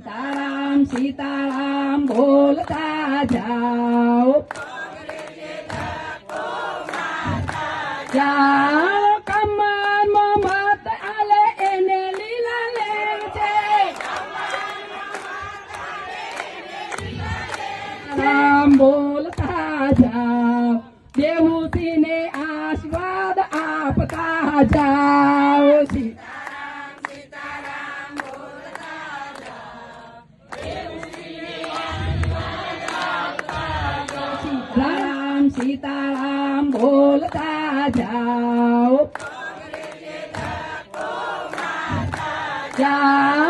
સીતારામ બોલતા જાઓ. જાઓ કમરમાં મત આલે એને લીલા લે છે. રામ બોલતા જાઓ. દેવુસીને આશીર્વાદ આપતા જાઓ. સીતારામ બોલતા જાઓ. જાઓ